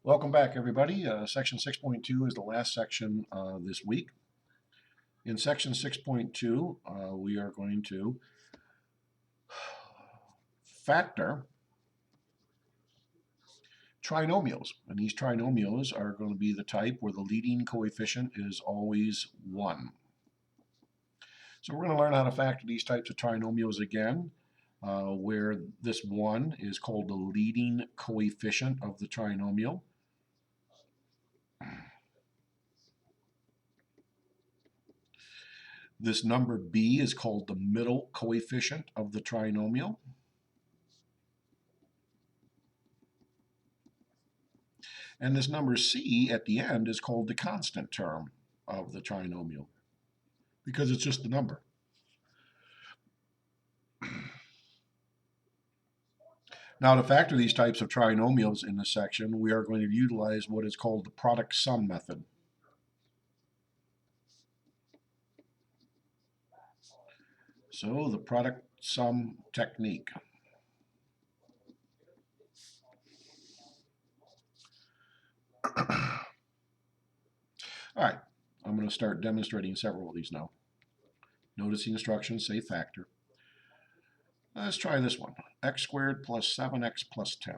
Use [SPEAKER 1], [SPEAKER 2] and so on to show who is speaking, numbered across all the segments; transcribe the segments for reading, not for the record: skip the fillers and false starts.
[SPEAKER 1] Welcome back, everybody. Section 6.2 is the last section this week. In section 6.2, we are going to factor trinomials. And these trinomials are going to be the type where the leading coefficient is always 1. So we're going to learn how to factor these types of trinomials again, where this 1 is called the leading coefficient of the trinomial. This number b is called the middle coefficient of the trinomial. And this number c at the end is called the constant term of the trinomial because it's just the number. Now, to factor these types of trinomials in this section, we are going to utilize what is called the product sum method. So, the product sum technique. All right, I'm going to start demonstrating several of these now. Notice the instructions say factor. Let's try this one. X squared plus 7x plus 10.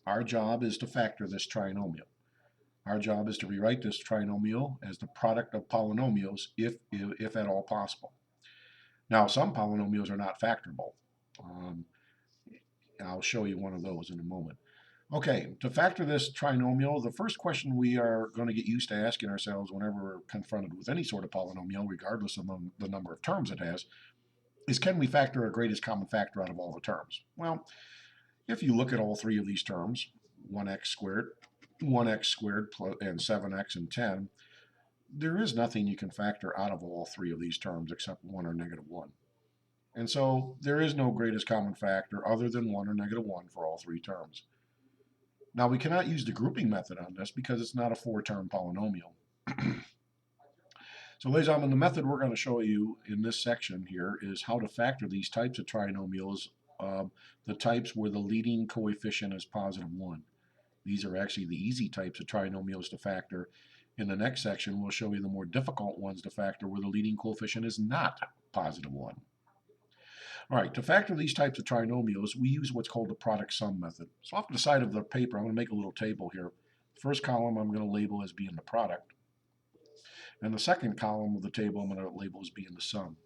[SPEAKER 1] Our job is to factor this trinomial. Our job is to rewrite this trinomial as the product of polynomials if at all possible. Now, some polynomials are not factorable. I'll show you one of those in a moment. Okay, to factor this trinomial, the first question we are going to get used to asking ourselves whenever we're confronted with any sort of polynomial, regardless of the number of terms it has, is can we factor a greatest common factor out of all the terms? Well, if you look at all three of these terms, 1x squared, and 7x and 10, there is nothing you can factor out of all three of these terms except 1 or negative 1. And so there is no greatest common factor other than 1 or negative 1 for all three terms. Now, we cannot use the grouping method on this because it's not a four-term polynomial. So, ladies and gentlemen, the method we're going to show you in this section here is how to factor these types of trinomials, the types where the leading coefficient is positive 1. These are actually the easy types of trinomials to factor. In the next section, we'll show you the more difficult ones to factor where the leading coefficient is not positive 1. All right, to factor these types of trinomials, we use what's called the product sum method. So off to the side of the paper, I'm going to make a little table here. First column I'm going to label as being the product. And the second column of the table I'm going to label as being the sum.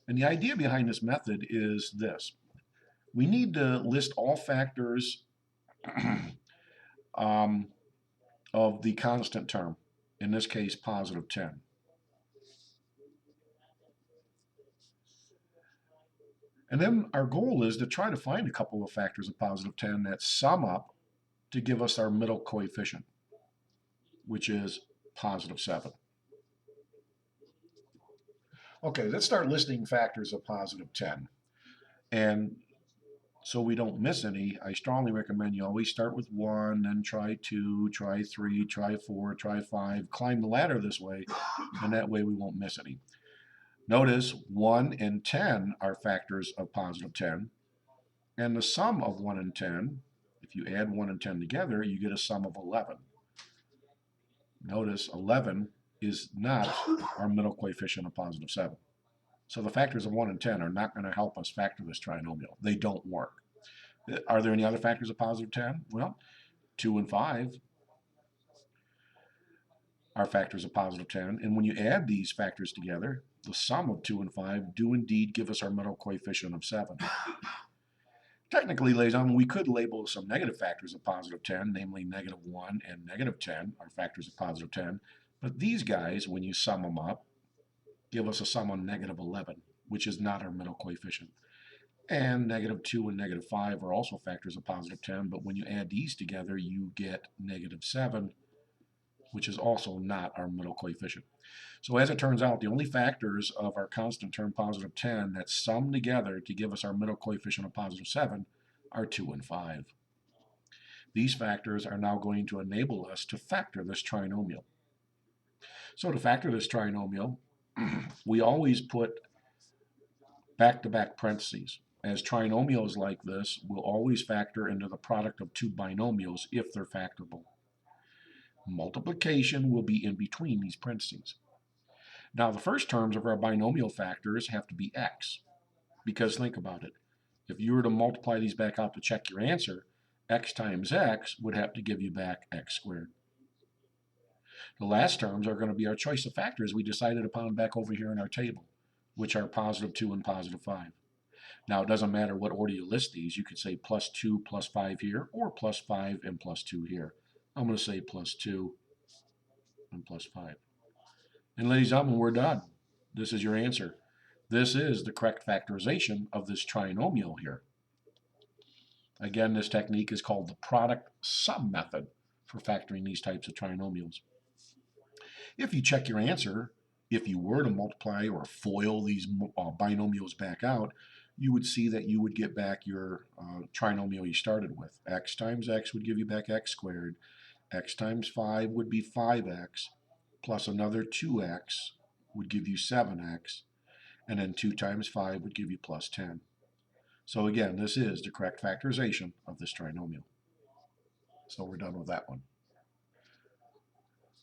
[SPEAKER 1] And the idea behind this method is this. We need to list all factors of the constant term, in this case positive 10. And then our goal is to try to find a couple of factors of positive 10 that sum up to give us our middle coefficient, which is positive 7. Okay, let's start listing factors of positive 10. And so we don't miss any, I strongly recommend you always start with 1, then try 2, try 3, try 4, try 5, climb the ladder this way, and that way we won't miss any. Notice 1 and 10 are factors of positive 10, and the sum of 1 and 10, if you add 1 and 10 together, you get a sum of 11. Notice 11 is not our middle coefficient of positive 7. So the factors of 1 and 10 are not going to help us factor this trinomial. They don't work. Are there any other factors of positive 10? Well, 2 and 5 are factors of positive 10, and when you add these factors together, the sum of 2 and 5 do indeed give us our middle coefficient of 7. Technically, ladies and gentlemen, we could label some negative factors of positive 10, namely negative 1 and negative 10 are factors of positive 10, but these guys, when you sum them up, give us a sum of negative 11, which is not our middle coefficient. And negative 2 and negative 5 are also factors of positive 10, but when you add these together, you get negative 7, which is also not our middle coefficient. So as it turns out, the only factors of our constant term positive 10 that sum together to give us our middle coefficient of positive 7 are 2 and 5. These factors are now going to enable us to factor this trinomial. So to factor this trinomial, we always put back-to-back parentheses. as trinomials like this will always factor into the product of two binomials if they're factorable. Multiplication will be in between these parentheses. Now, the first terms of our binomial factors have to be x, because think about it. If you were to multiply these back out to check your answer, x times x would have to give you back x squared. The last terms are going to be our choice of factors we decided upon back over here in our table, which are positive 2 and positive 5. Now, it doesn't matter what order you list these. You could say plus 2 plus 5 here, or plus 5 and plus 2 here. I'm going to say plus 2 and plus 5. And ladies and gentlemen, we're done. This is your answer. This is the correct factorization of this trinomial here. Again, this technique is called the product sum method for factoring these types of trinomials. If you check your answer, if you were to multiply or FOIL these binomials back out, you would see that you would get back your trinomial you started with. X times x would give you back x squared. X times 5 would be 5x, plus another 2x would give you 7x, and then 2 times 5 would give you plus 10. So again, this is the correct factorization of this trinomial. So we're done with that one.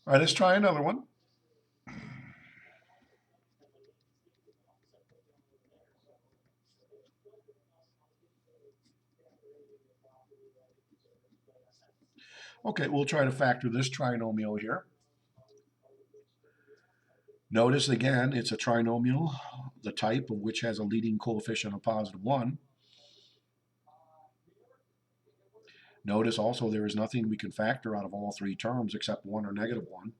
[SPEAKER 1] All right, let's try another one. Okay, we'll try to factor this trinomial here. Notice again, it's a trinomial, the type of which has a leading coefficient of positive 1. Notice also there is nothing we can factor out of all three terms except 1 or negative 1.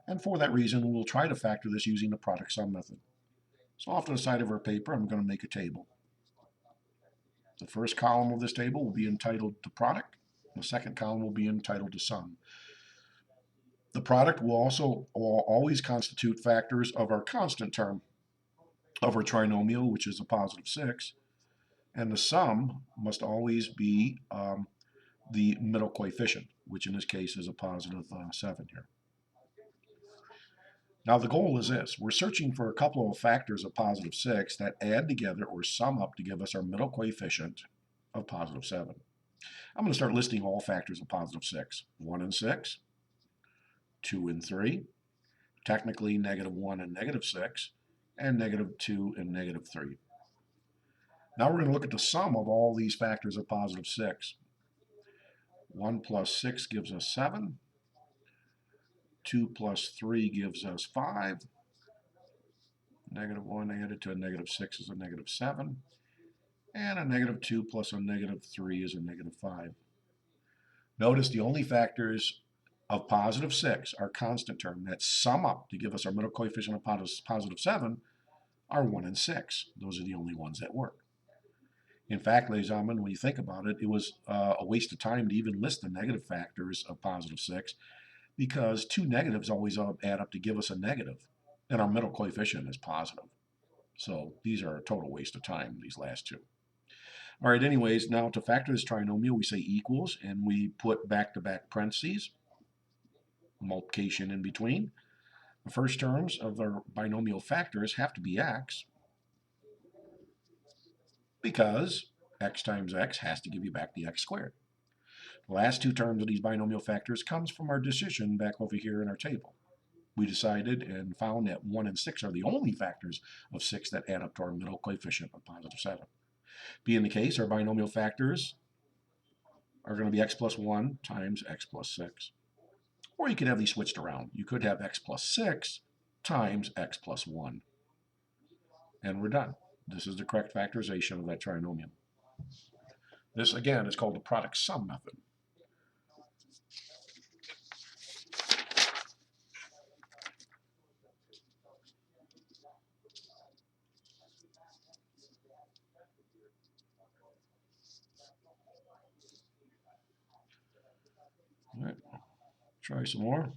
[SPEAKER 1] And for that reason, we'll try to factor this using the product sum method. So off to the side of our paper, I'm going to make a table. The first column of this table will be entitled to product. The second column will be entitled to sum. The product will also always constitute factors of our constant term of our trinomial, which is a positive 6. And the sum must always be the middle coefficient, which in this case is a positive 7 here. Now the goal is this. We're searching for a couple of factors of positive 6 that add together or sum up to give us our middle coefficient of positive 7. I'm going to start listing all factors of positive 6. 1 and 6, 2 and 3, technically negative 1 and negative 6, and negative 2 and negative 3. Now we're going to look at the sum of all these factors of positive 6. 1 plus 6 gives us 7. 2 plus 3 gives us 5. Negative 1 added to a negative 6 is a negative 7. And a negative 2 plus a negative 3 is a negative 5. Notice the only factors of positive 6 are constant term that sum up to give us our middle coefficient of positive 7 are 1 and 6. Those are the only ones that work. In fact, ladies and gentlemen, when you think about it, it was a waste of time to even list the negative factors of positive 6 because two negatives always add up to give us a negative, and our middle coefficient is positive. So these are a total waste of time, these last two. All right, anyways, now to factor this trinomial, we say equals, and we put back-to-back parentheses, multiplication in between. The first terms of our binomial factors have to be x, because x times x has to give you back the x squared. The last two terms of these binomial factors comes from our decision back over here in our table. We decided and found that 1 and 6 are the only factors of 6 that add up to our middle coefficient of positive 7. Being the case, our binomial factors are going to be x plus 1 times x plus 6. Or you could have these switched around. You could have x plus 6 times x plus 1. And we're done. This is the correct factorization of that trinomial. This, again, is called the product sum method. All right, try some more.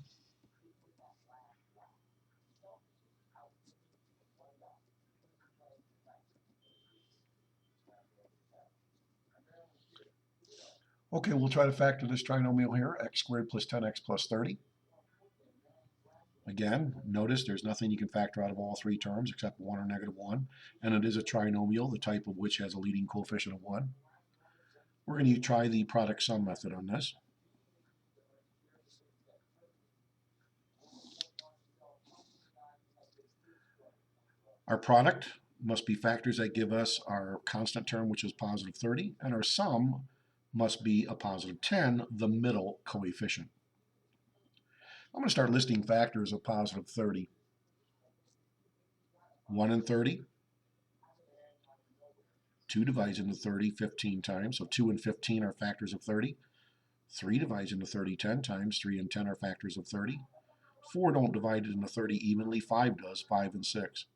[SPEAKER 1] Okay, we'll try to factor this trinomial here, x squared plus 10x plus 30. Again, notice there's nothing you can factor out of all three terms except 1 or -1, and it is a trinomial, the type of which has a leading coefficient of 1. We're going to try the product sum method on this. Our product must be factors that give us our constant term, which is positive 30, and our sum must be a positive 10, the middle coefficient. I'm going to start listing factors of positive 30. 1 and 30. 2 divides into 30 15 times, so 2 and 15 are factors of 30. 3 divides into 30 10 times, 3 and 10 are factors of 30. 4 don't divide it into 30 evenly, 5 does, 5 and 6.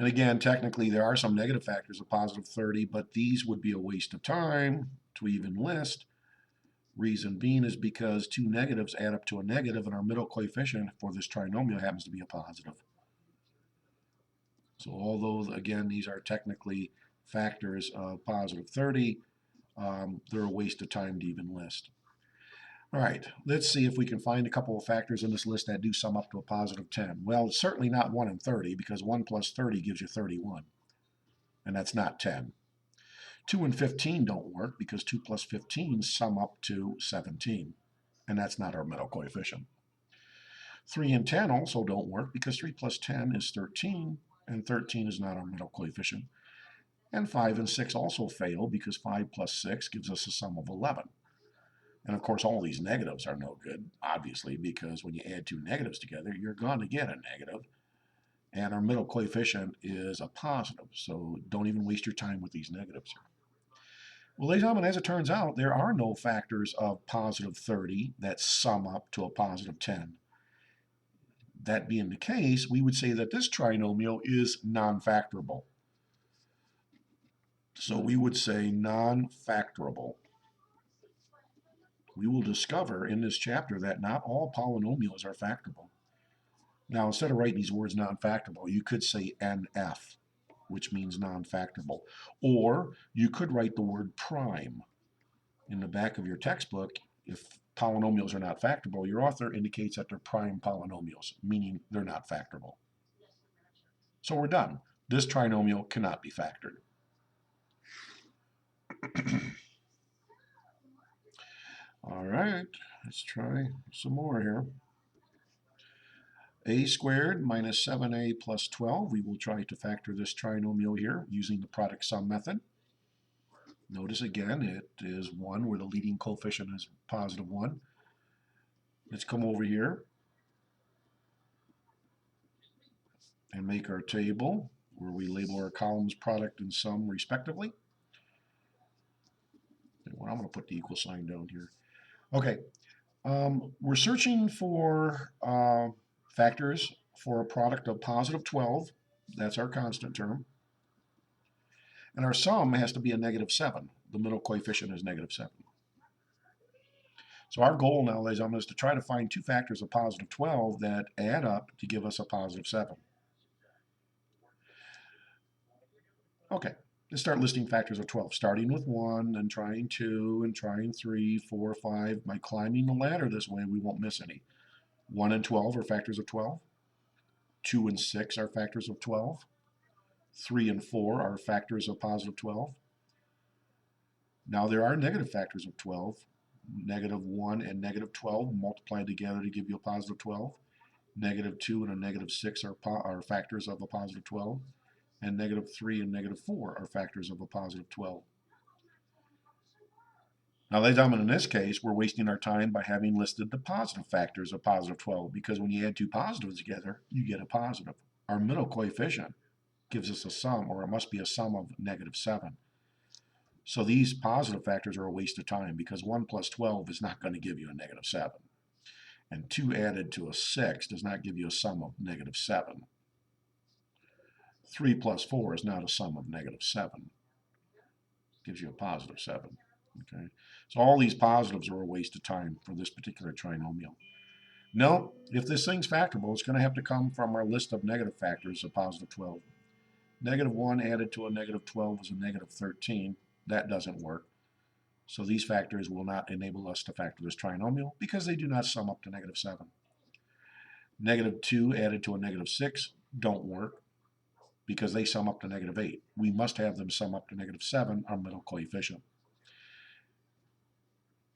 [SPEAKER 1] And again, technically there are some negative factors of positive 30, but these would be a waste of time to even list. Reason being is because two negatives add up to a negative, and our middle coefficient for this trinomial happens to be a positive. So although, again, these are technically factors of positive 30, they're a waste of time to even list. All right, let's see if we can find a couple of factors in this list that do sum up to a positive 10. Well, it's certainly not 1 and 30, because 1 plus 30 gives you 31, and that's not 10. 2 and 15 don't work because 2 plus 15 sum up to 17, and that's not our middle coefficient. 3 and 10 also don't work because 3 plus 10 is 13, and 13 is not our middle coefficient. And 5 and 6 also fail because 5 plus 6 gives us a sum of 11. And of course, all these negatives are no good, obviously, because when you add two negatives together, you're going to get a negative. And our middle coefficient is a positive, so don't even waste your time with these negatives here. Well, ladies and gentlemen, as it turns out, there are no factors of positive 30 that sum up to a positive 10. That being the case, we would say that this trinomial is non-factorable. So we would say non-factorable. We will discover in this chapter that not all polynomials are factorable. Now, instead of writing these words non-factorable, you could say NF, which means non-factorable. Or you could write the word prime. In the back of your textbook, if polynomials are not factorable, your author indicates that they're prime polynomials, meaning they're not factorable. So we're done. This trinomial cannot be factored. All right, let's try some more here. A squared minus 7a plus 12. We will try to factor this trinomial here using the product sum method. Notice again, it is 1 where the leading coefficient is positive 1. Let's come over here and make our table where we label our columns product and sum respectively. Well, I'm going to put the equal sign down here. Okay, we're searching for factors for a product of positive 12. That's our constant term. And our sum has to be a negative 7. The middle coefficient is negative 7. So our goal now, ladies and gentlemen, is to try to find two factors of positive 12 that add up to give us a positive 7. Okay, let's start listing factors of 12, starting with 1, and trying 2, and trying 3, 4, 5. By climbing the ladder this way, we won't miss any. 1 and 12 are factors of 12. 2 and 6 are factors of 12. 3 and 4 are factors of positive 12. Now there are negative factors of 12. Negative 1 and negative 12 multiplied together to give you a positive 12. Negative 2 and a negative 6 are factors of a positive 12. And negative 3 and negative 4 are factors of a positive 12. Now, ladies and gentlemen, in this case, we're wasting our time by having listed the positive factors of positive 12, because when you add two positives together, you get a positive. Our middle coefficient gives us a sum, or it must be a sum of negative 7. So these positive factors are a waste of time, because 1 plus 12 is not going to give you a negative 7. And 2 added to a 6 does not give you a sum of negative 7. 3 plus 4 is not a sum of negative 7. It gives you a positive 7. Okay, so all these positives are a waste of time for this particular trinomial. No, if this thing's factorable, it's going to have to come from our list of negative factors of positive 12. Negative 1 added to a negative 12 is a negative 13. That doesn't work. So these factors will not enable us to factor this trinomial because they do not sum up to negative 7. Negative 2 added to a negative 6 don't work because they sum up to negative 8. We must have them sum up to negative 7, our middle coefficient.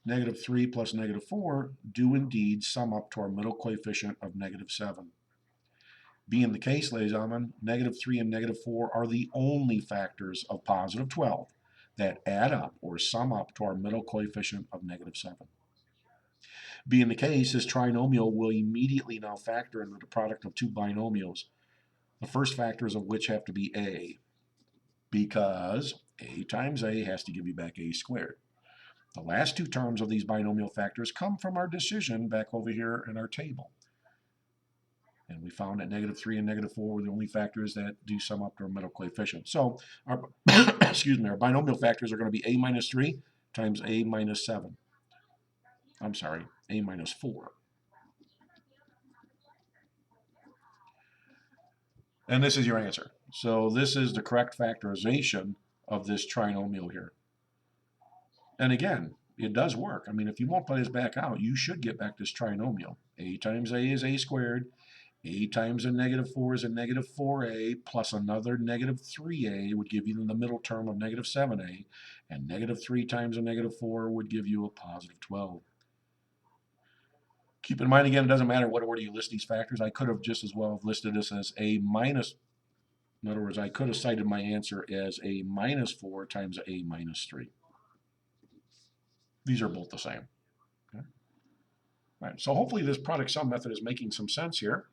[SPEAKER 1] Negative 3 plus negative 4 do indeed sum up to our middle coefficient of negative 7. Being the case, ladies and gentlemen, negative 3 and negative 4 are the only factors of positive 12 that add up or sum up to our middle coefficient of negative 7. Being the case, this trinomial will immediately now factor into the product of two binomials, the first factors of which have to be a, because a times a has to give you back a squared. The last two terms of these binomial factors come from our decision back over here in our table. And we found that negative 3 and negative 4 were the only factors that do sum up to our middle coefficient. So our, excuse me, our binomial factors are going to be a minus 3 times a minus 7. I'm sorry, a minus 4. And this is your answer. So this is the correct factorization of this trinomial here. And again, it does work. I mean, if you multiply this back out, you should get back this trinomial. A times a is a squared. A times a negative 4 is a negative 4a plus another negative 3a would give you the middle term of negative 7a. And negative 3 times a negative 4 would give you a positive 12. Keep in mind, again, it doesn't matter what order you list these factors. I could have just as well listed this as a minus. In other words, I could have cited my answer as a minus 4 times a minus 3. These are both the same. Okay? All right, so hopefully this product sum method is making some sense here.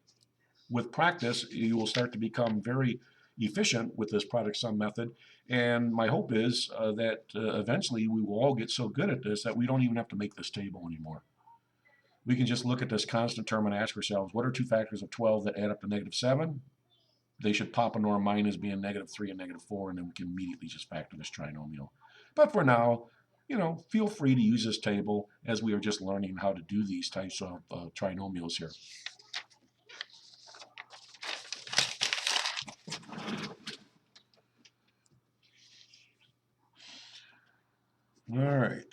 [SPEAKER 1] With practice, you will start to become very efficient with this product sum method. And my hope is that eventually we will all get so good at this that we don't even have to make this table anymore. We can just look at this constant term and ask ourselves, what are two factors of 12 that add up to negative 7? They should pop into our mind as being negative 3 and negative 4, and then we can immediately just factor this trinomial. But for now, feel free to use this table as we are just learning how to do these types of trinomials here. All right,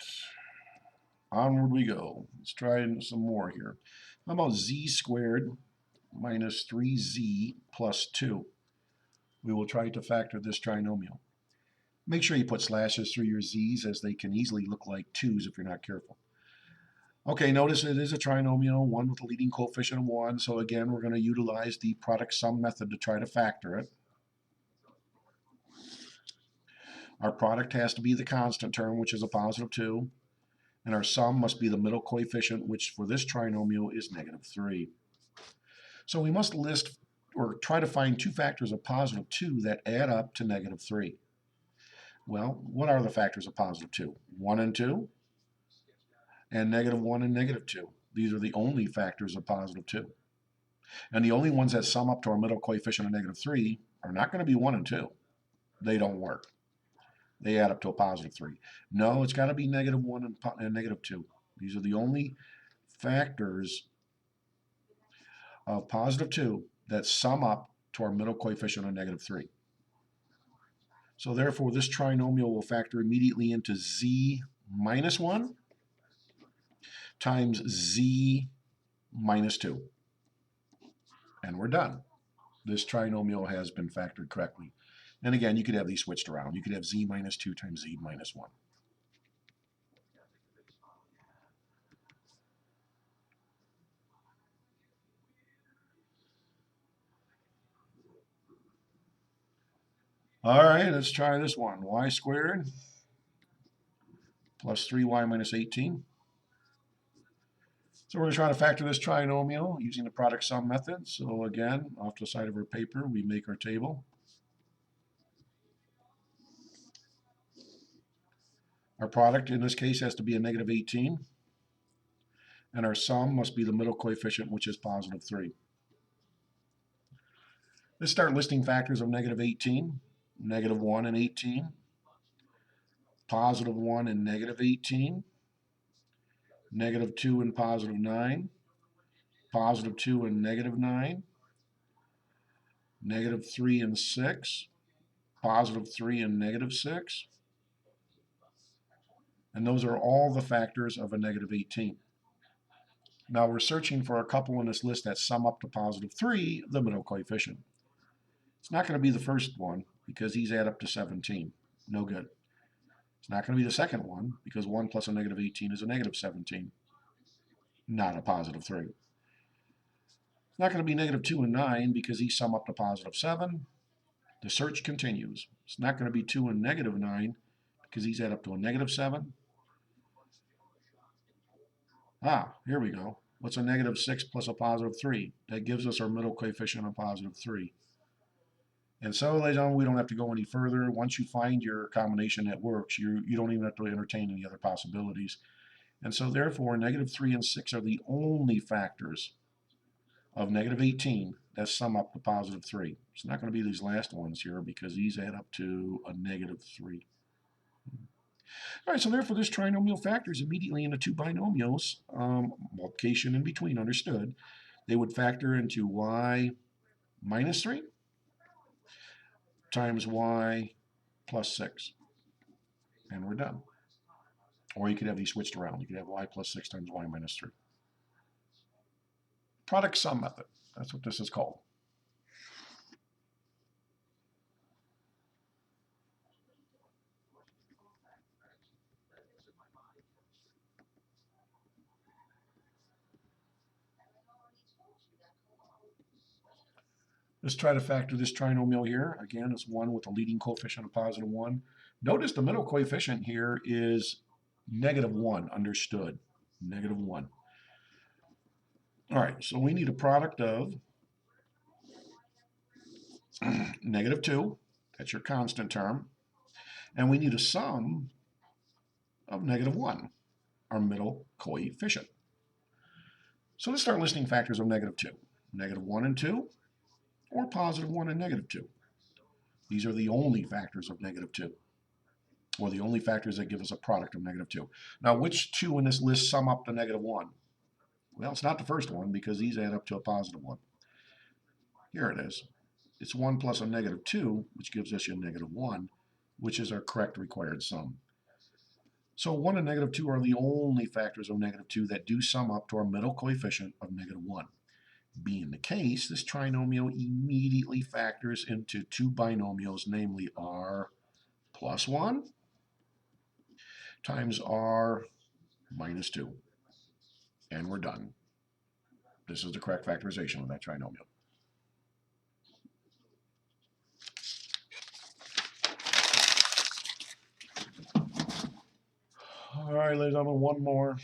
[SPEAKER 1] onward we go. Let's try some more here. How about z squared minus 3z plus 2? We will try to factor this trinomial. Make sure you put slashes through your z's, as they can easily look like 2's if you're not careful. Okay, notice it is a trinomial, one with a leading coefficient of 1. So again, we're going to utilize the product sum method to try to factor it. Our product has to be the constant term, which is a positive 2. And our sum must be the middle coefficient, which for this trinomial is negative 3. So we must list or try to find two factors of positive 2 that add up to negative 3. Well, what are the factors of positive 2? 1 and 2, and negative 1 and negative 2. These are the only factors of positive 2. And the only ones that sum up to our middle coefficient of negative 3 are not going to be 1 and 2. They don't work. They add up to a positive 3. No, it's got to be negative 1 and negative 2. These are the only factors of positive 2 that sum up to our middle coefficient of negative 3. So therefore, this trinomial will factor immediately into z minus 1 times z minus 2. And we're done. This trinomial has been factored correctly. And again, you could have these switched around. You could have z minus 2 times z minus 1. All right, let's try this one. Y squared plus 3y minus 18. So we're going to try to factor this trinomial using the product sum method. So again, off to the side of our paper, we make our table. Our product in this case has to be a negative 18. And our sum must be the middle coefficient, which is positive 3. Let's start listing factors of negative 18, negative 1 and 18, positive 1 and negative 18, negative 2 and positive 9, positive 2 and negative 9, negative 3 and 6, positive 3 and negative 6. And those are all the factors of a negative 18. Now we're searching for a couple in this list that sum up to positive 3, the middle coefficient. It's not going to be the first one because these add up to 17. No good. It's not going to be the second one because 1 plus a negative 18 is a negative 17. Not a positive 3. It's not going to be negative 2 and 9 because these sum up to positive 7. The search continues. It's not going to be 2 and negative 9 because these add up to a negative 7. Here we go. What's a negative 6 plus a positive 3? That gives us our middle coefficient of positive 3. And so, ladies and gentlemen, we don't have to go any further. Once you find your combination that works, you don't even have to entertain any other possibilities. And so, therefore, negative 3 and 6 are the only factors of negative 18 that sum up to positive 3. It's not going to be these last ones here because these add up to a negative 3. All right, so therefore this trinomial factors immediately into two binomials, multiplication in between, understood. They would factor into y minus 3 times y plus 6. And we're done. Or you could have these switched around. You could have y plus 6 times y minus 3. Product sum method. That's what this is called. Let's try to factor this trinomial here. Again, it's one with a leading coefficient of positive 1. Notice the middle coefficient here is negative 1, understood. Negative 1. All right, so we need a product of negative 2. That's your constant term. And we need a sum of negative 1, our middle coefficient. So let's start listing factors of negative 2. Negative 1 and 2, or positive 1 and negative 2. These are the only factors of negative 2, or the only factors that give us a product of negative 2. Now, which two in this list sum up to negative 1? Well, it's not the first one because these add up to a positive 1. Here it is. It's 1 plus a negative 2, which gives us your negative 1, which is our correct required sum. So 1 and negative 2 are the only factors of negative 2 that do sum up to our middle coefficient of negative 1. Being the case, this trinomial immediately factors into two binomials, namely r plus 1 times r minus 2. And we're done. This is the correct factorization of that trinomial. All right, ladies and gentlemen, one more.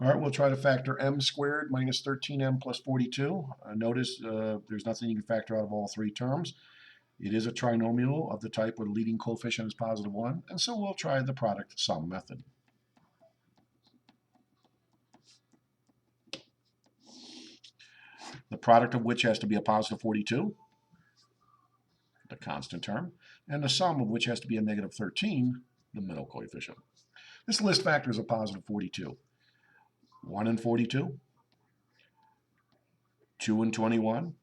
[SPEAKER 1] All right, we'll try to factor m squared minus 13m plus 42. Notice there's nothing you can factor out of all three terms. It is a trinomial of the type where the leading coefficient is positive 1, and so we'll try the product sum method. The product of which has to be a positive 42, the constant term, and the sum of which has to be a negative 13, the middle coefficient. This list factors a positive 42. 1 and 42, 2 and 21,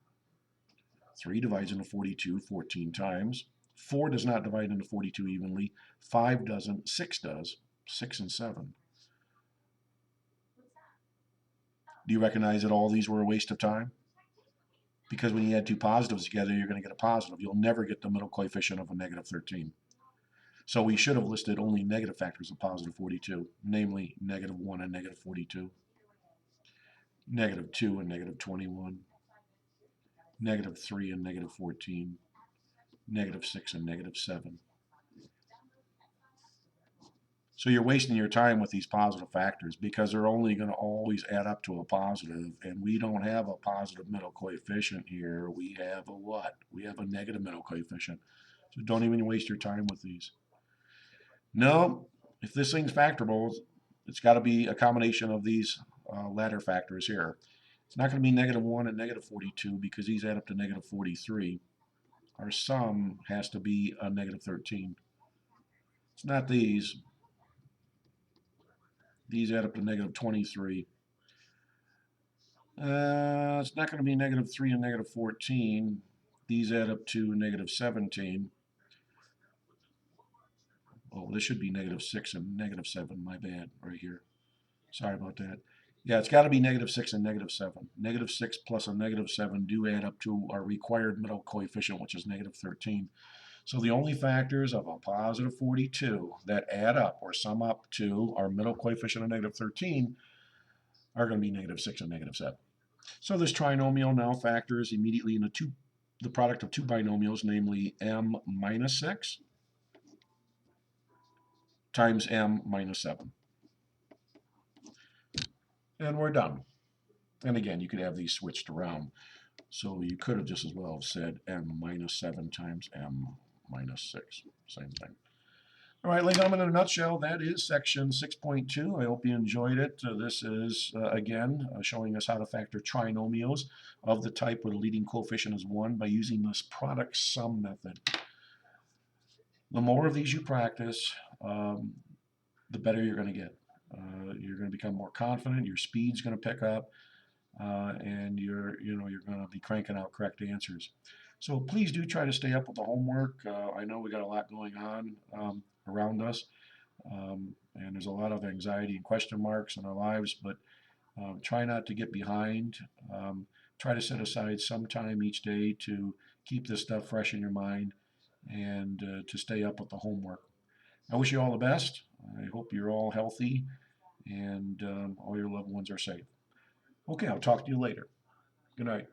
[SPEAKER 1] 3 divides into 42 14 times, 4 does not divide into 42 evenly, 5 doesn't, 6 does, 6 and 7. Do you recognize that all these were a waste of time? Because when you add two positives together, you're going to get a positive. You'll never get the middle coefficient of a negative 13. So we should have listed only negative factors of positive 42, namely negative 1 and negative 42, negative 2 and negative 21, negative 3 and negative 14, negative 6 and negative 7. So you're wasting your time with these positive factors because they're only going to always add up to a positive, and we don't have a positive middle coefficient here. We have a what? We have a negative middle coefficient. So don't even waste your time with these. No, if this thing's factorable, it's got to be a combination of these latter factors here. It's not going to be negative 1 and negative 42 because these add up to negative 43. Our sum has to be a negative 13. It's not these. These add up to negative 23. It's not going to be negative 3 and negative 14. these add up to negative 17. Oh, this should be negative 6 and negative 7. My bad, right here. Sorry about that. Yeah, it's got to be negative 6 and negative 7. Negative 6 plus a negative 7 do add up to our required middle coefficient, which is negative 13. So the only factors of a positive 42 that add up or sum up to our middle coefficient of negative 13 are going to be negative 6 and negative 7. So this trinomial now factors immediately into the product of two binomials, namely m minus 6 times m minus 7. And we're done. And again, you could have these switched around. So you could have just as well said m minus 7 times m minus 6. Same thing. All right, ladies and gentlemen, in a nutshell, that is section 6.2. I hope you enjoyed it. This is, again, showing us how to factor trinomials of the type where the leading coefficient is 1 by using this product sum method. The more of these you practice, the better you're going to get. You're going to become more confident, your speed's going to pick up, and you're going to be cranking out correct answers. So please do try to stay up with the homework. I know we got a lot going on around us, and there's a lot of anxiety and question marks in our lives, but try not to get behind. Try to set aside some time each day to keep this stuff fresh in your mind and to stay up with the homework. I wish you all the best. I hope you're all healthy and all your loved ones are safe. Okay, I'll talk to you later. Good night.